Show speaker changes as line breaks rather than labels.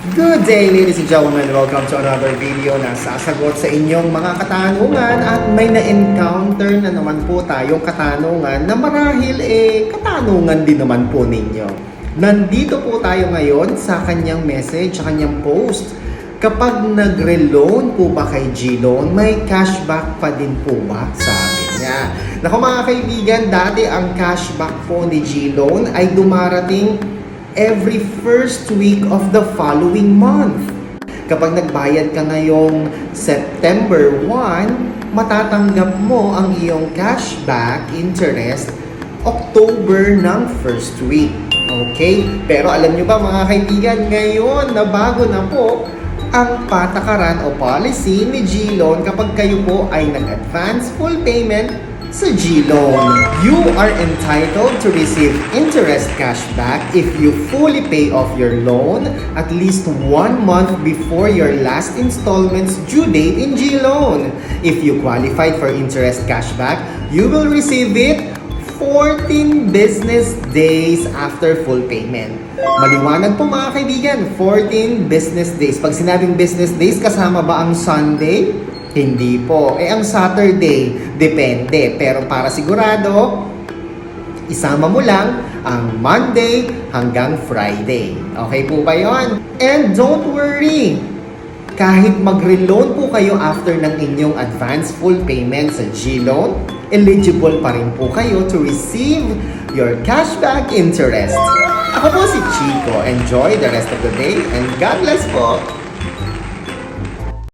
Good day, ladies and gentlemen. Welcome to another video na sasagot sa inyong mga katanungan at may na-encounter na naman po tayong katanungan na marahil katanungan din naman po ninyo. Nandito po tayo ngayon sa kanyang message, sa kanyang post. Kapag nagre-loan po ba kay G-Loan, may cashback pa din po ba? Sabi niya. Naku mga kaibigan, dati ang cashback po ni G-Loan ay dumarating every first week of the following month. Kapag nagbayad ka ngayong September 1, matatanggap mo ang iyong cashback interest October ng first week. Okay? Pero alam nyo ba mga kaibigan, ngayon na bago na po ang patakaran o policy ni G-Loan kapag kayo po ay nag-advance full payment sa G-Loan. You are entitled to receive interest cashback if you fully pay off your loan at least 1 month before your last installment's due date in G-Loan. If you qualified for interest cashback, you will receive it 14 business days after full payment. Maliwanag po mga kaibigan, 14 business days. Pag sinabing business days, kasama ba ang Sunday? Hindi po. Ang Saturday, depende. Pero para sigurado, isama mo lang ang Monday hanggang Friday. Okay po ba yon? And don't worry, kahit magre-loan po kayo after ng inyong advance full payment sa G-Loan, eligible pa rin po kayo to receive your cashback interest. Ako po si Chico. Enjoy the rest of the day and God bless po!